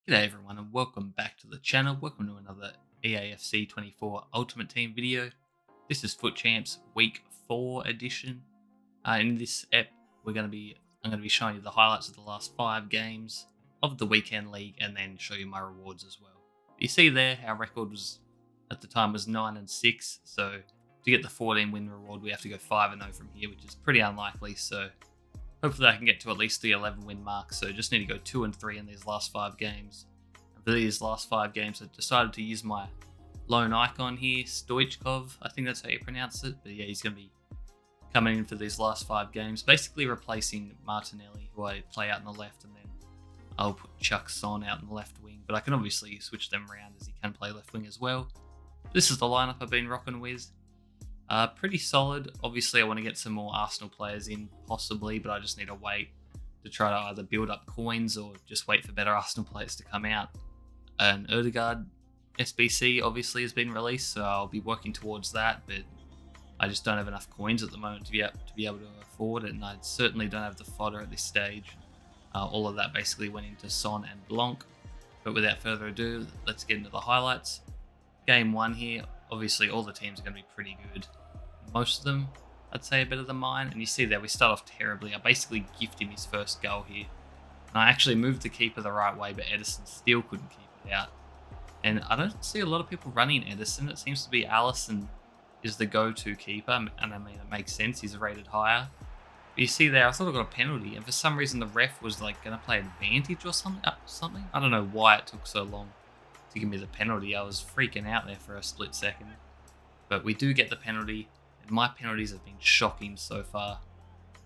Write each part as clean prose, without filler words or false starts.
G'day everyone and welcome back to the channel. Welcome to another EAFC24 Ultimate Team video. This is FUT Champs Week 4 edition. In this ep, I'm going to be showing you the highlights of the last 5 games of the weekend league and then show you my rewards as well. You see there, our record was at the time was 9-6. So to get the 14 win reward, we have to go 5-0 from here, which is pretty unlikely. So hopefully I can get to at least the 11 win mark, so just need to go 2-3 in these last 5 games. And for these last 5 games, I decided to use my lone icon here, Stoichkov, I think that's how you pronounce it. But yeah, he's going to be coming in for these last 5 games, basically replacing Martinelli, who I play out on the left, and then I'll put Chuck Son out in the left wing. But I can obviously switch them around as he can play left wing as well. This is the lineup I've been rocking with. Pretty solid. Obviously, I want to get some more Arsenal players in, possibly, but I just need to wait to try to either build up coins or just wait for better Arsenal players to come out. And Erdegaard SBC obviously has been released, so I'll be working towards that, but I just don't have enough coins at the moment to be able to afford it, and I certainly don't have the fodder at this stage. All of that basically went into Son and Blanc. But without further ado, let's get into the highlights. Game 1 here. Obviously, all the teams are going to be pretty good. Most of them, I'd say, are better than mine. And you see there, we start off terribly. I basically gift him his first goal here. And I actually moved the keeper the right way, but Edison still couldn't keep it out. And I don't see a lot of people running Edison. It seems to be Allison is the go-to keeper. And I mean, it makes sense. He's rated higher. But you see there, I thought I got a penalty. And for some reason, the ref was like going to play advantage or something. I don't know why it took so long to give me the penalty. I was freaking out there for a split second. But we do get the penalty, and my penalties have been shocking so far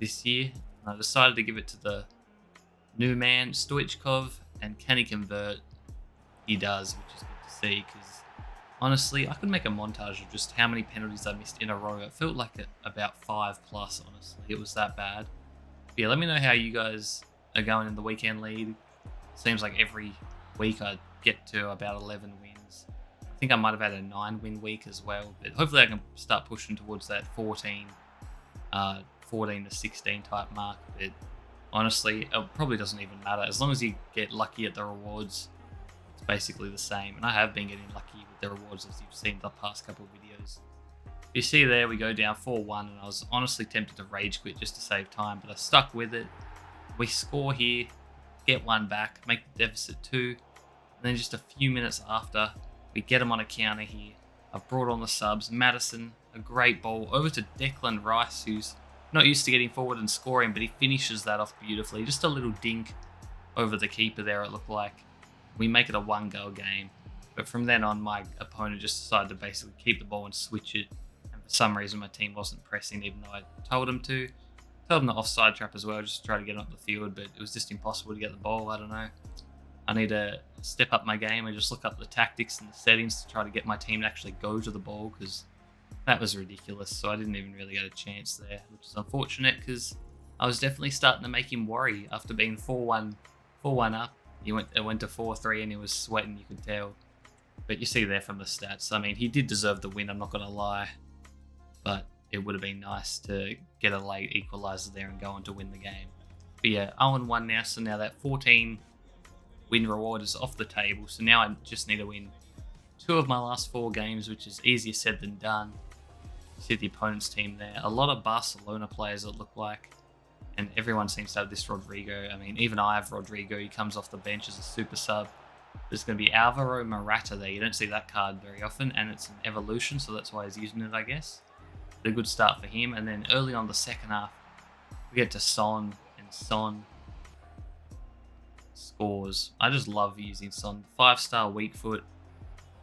this year. And I decided to give it to the new man, Stoichkov, and can he convert? He does, which is good to see, because honestly, I could make a montage of just how many penalties I missed in a row. It felt like about 5 plus, honestly. It was that bad. But yeah, let me know how you guys are going in the weekend league. Seems like every week I get to about 11 wins. I think I might have had a 9-win week as well, but hopefully I can start pushing towards that 14 to 16 type mark. But honestly, it probably doesn't even matter. As long as you get lucky at the rewards, it's basically the same. And I have been getting lucky with the rewards, as you've seen the past couple of videos. You see there, we go down 4-1, and I was honestly tempted to rage quit just to save time, but I stuck with it. We score here, get one back, make the deficit 2. And then just a few minutes after, we get him on a counter here. I've brought on the subs. Madison, a great ball over to Declan Rice, who's not used to getting forward and scoring, but he finishes that off beautifully. Just a little dink over the keeper there, it looked like. We make it a 1-goal game. But from then on, my opponent just decided to basically keep the ball and switch it. And for some reason, my team wasn't pressing, even though I told them to. Told them the offside trap as well, just to try to get him up the field, but it was just impossible to get the ball. I don't know. I need to step up my game and just look up the tactics and the settings to try to get my team to actually go to the ball, because that was ridiculous. So I didn't even really get a chance there, which is unfortunate, because I was definitely starting to make him worry after being 4-1 up. It went to 4-3 and he was sweating, you could tell. But you see there from the stats, I mean, he did deserve the win, I'm not going to lie. But it would have been nice to get a late equaliser there and go on to win the game. But yeah, 0-1 now, so now that 14 win reward is off the table, so now I just need to win 2 of my last 4 games, which is easier said than done. You see the opponent's team there, a lot of Barcelona players it look like, and everyone seems to have this Rodrigo. I mean, even I have Rodrigo. He comes off the bench as a super sub. There's going to be Alvaro Morata there. You don't see that card very often, and it's an evolution, so that's why he's using it, I guess. But a good start for him. And then early on the second half, we get to Son, and Son scores. I just love using Son. 5-star weak foot.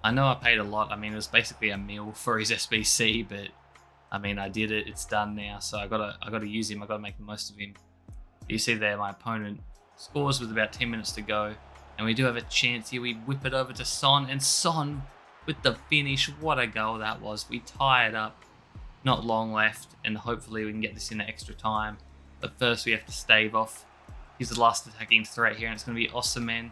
I know I paid a lot. I mean, it was basically a meal for his SBC, but I mean, I did it. It's done now, so I gotta use him. I gotta make the most of him. You see there, my opponent scores with about 10 minutes to go, and we do have a chance here. We whip it over to Son, and Son with the finish. What a goal that was. We tie it up. Not long left, and hopefully we can get this in extra time. But first, we have to stave off. He's the last attacking threat here, and it's going to be Osimhen. And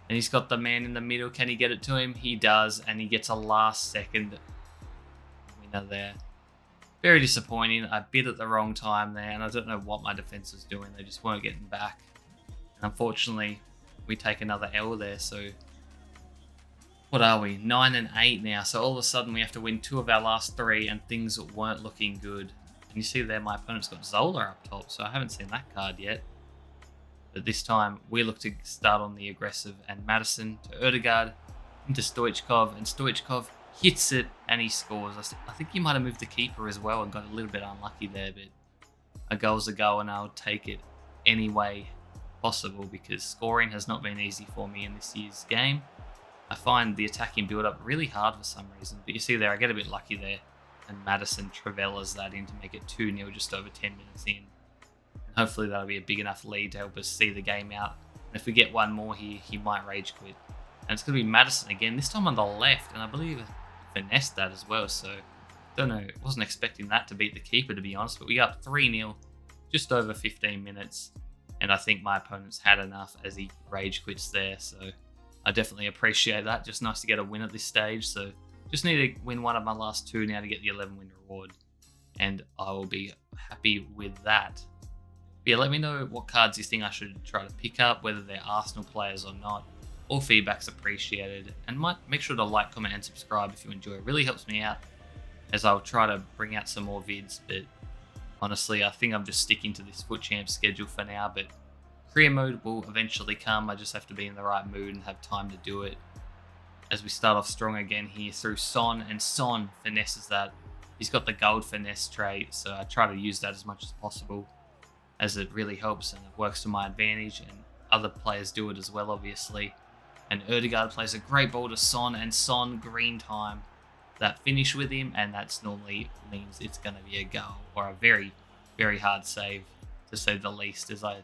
he's got the man in the middle. Can he get it to him? He does, and he gets a last-second winner there. Very disappointing. I bid at the wrong time there, and I don't know what my defense was doing. They just weren't getting back. And unfortunately, we take another L there. So what are we? 9 and 8 now. So all of a sudden we have to win 2 of our last 3, and things weren't looking good. And you see there, my opponent's got Zola up top, so I haven't seen that card yet. But this time we look to start on the aggressive, and Madison to Erdegaard into Stoichkov, and Stoichkov hits it and he scores. I think he might have moved the keeper as well and got a little bit unlucky there, but a goal's a goal, and I'll take it any way possible because scoring has not been easy for me in this year's game. I find the attacking build-up really hard for some reason, but you see there, I get a bit lucky there, and Madison travellas that in to make it 2-0 just over 10 minutes in. And hopefully that'll be a big enough lead to help us see the game out. And if we get one more here, he might rage quit. And it's going to be Madison again, this time on the left, and I believe finessed that as well, so don't know, wasn't expecting that to beat the keeper, to be honest, but we got up 3-0, just over 15 minutes, and I think my opponent's had enough as he rage quits there, so I definitely appreciate that. Just nice to get a win at this stage, so just need to win one of my last 2 now to get the 11 win reward, and I will be happy with that. But yeah, let me know what cards you think I should try to pick up, whether they're Arsenal players or not. All feedback's appreciated, and might make sure to like, comment, and subscribe if you enjoy. It really helps me out, as I'll try to bring out some more vids. But honestly, I think I'm just sticking to this FUT Champs schedule for now. But career mode will eventually come. I just have to be in the right mood and have time to do it. As we start off strong again here through Son, and Son finesses that. He's got the gold finesse trait, so I try to use that as much as possible, as it really helps and it works to my advantage, and other players do it as well, obviously. And Erdegaard plays a great ball to Son, and Son green time that finish with him, and that's normally means it's going to be a goal or a very, very hard save, to say the least, as I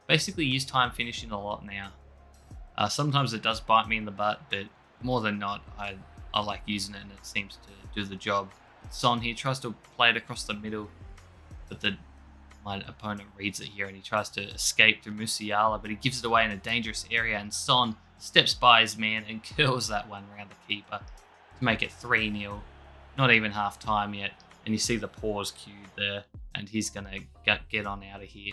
basically use time finishing a lot now. Sometimes it does bite me in the butt, but more than not, I like using it, and it seems to do the job. Son here tries to play it across the middle, but my opponent reads it here, and he tries to escape through Musiala, but he gives it away in a dangerous area, and Son steps by his man and curls that one around the keeper to make it 3-0. Not even half time yet, and you see the pause cued there, and he's going to get on out of here.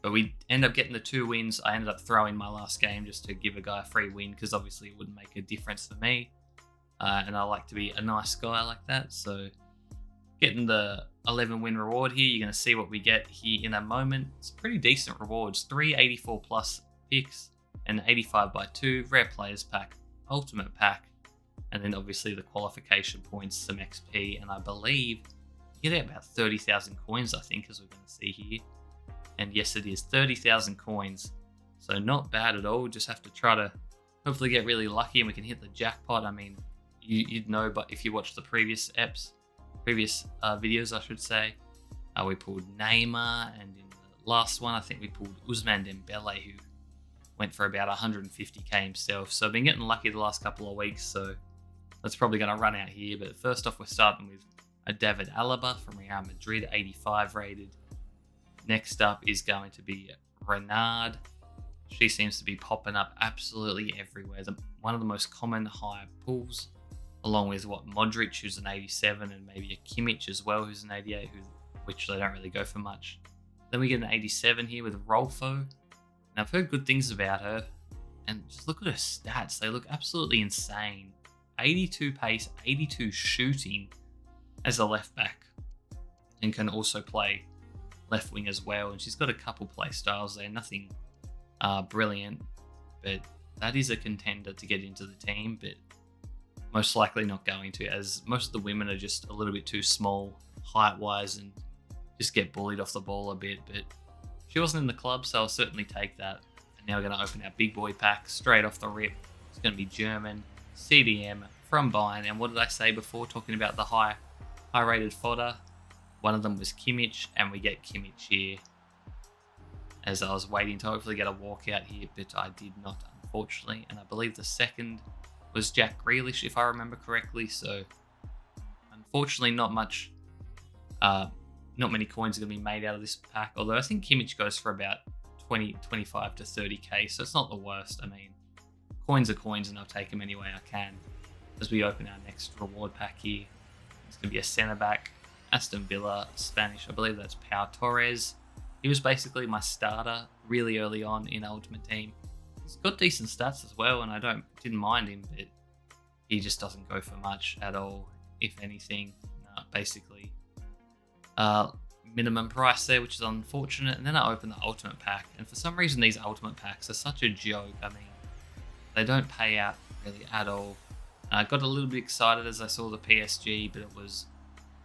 But we end up getting the 2 wins. I ended up throwing my last game just to give a guy a free win, because obviously it wouldn't make a difference for me, and I like to be a nice guy like that. So getting the 11 win reward here, you're going to see what we get here in a moment. It's pretty decent rewards, 3 84 plus picks, and 85 by 2, rare players pack, ultimate pack, and then obviously the qualification points, some XP, and I believe you get about 30,000 coins, I think, as we're going to see here. And yes, it is 30,000 coins, so not bad at all. Just have to try to hopefully get really lucky and we can hit the jackpot. I mean, you'd know, but if you watch the previous videos, I should say, we pulled Neymar, and in the last one, I think we pulled Ousmane Dembele, who went for about 150k himself. So I've been getting lucky the last couple of weeks, so that's probably going to run out here. But first off, we're starting with a David Alaba from Real Madrid, 85 rated. Next up is going to be Renard. She seems to be popping up absolutely everywhere. One of the most common high pulls, along with Modric, who's an 87, and maybe a Kimmich as well, who's an 88, which they don't really go for much. Then we get an 87 here with Rolfo. Now, I've heard good things about her, and just look at her stats. They look absolutely insane. 82 pace, 82 shooting as a left back, and can also play left wing as well. And she's got a couple play styles there, nothing brilliant, but that is a contender to get into the team, but most likely not going to, as most of the women are just a little bit too small height-wise and just get bullied off the ball a bit. But she wasn't in the club, so I'll certainly take that. And now we're going to open our big boy pack straight off the rip. It's going to be German, CDM from Bayern. And what did I say before, talking about the high-rated fodder? One of them was Kimmich, and we get Kimmich here, as I was waiting to hopefully get a walkout here, but I did not, unfortunately. And I believe the second was Jack Grealish, if I remember correctly. So unfortunately, not many coins are going to be made out of this pack, although I think Kimmich goes for about 25 to 30k, so it's not the worst. I mean, coins are coins, and I'll take them any way I can. As we open our next reward pack here, it's going to be a centre-back, Aston Villa, Spanish, I believe that's Pau Torres. He was basically my starter really early on in Ultimate Team. He's got decent stats as well, and I didn't mind him, but he just doesn't go for much at all, if anything. Basically, minimum price there, which is unfortunate. And then I opened the ultimate pack, and for some reason these ultimate packs are such a joke. I mean, they don't pay out really at all. I got a little bit excited as I saw the PSG, but it was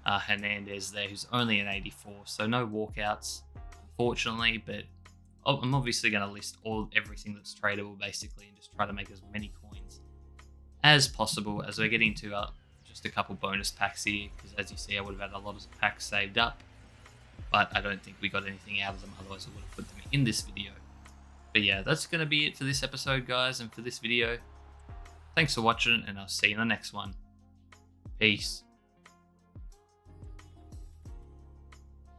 Hernandez there, who's only an 84, so no walkouts, unfortunately. But I'm obviously going to list everything that's tradable basically, and just try to make as many coins as possible as we're getting to just a couple bonus packs here, because as you see, I would have had a lot of packs saved up, but I don't think we got anything out of them, otherwise I would have put them in this video. But yeah, that's going to be it for this episode, guys, and for this video. Thanks for watching, and I'll see you in the next one. Peace.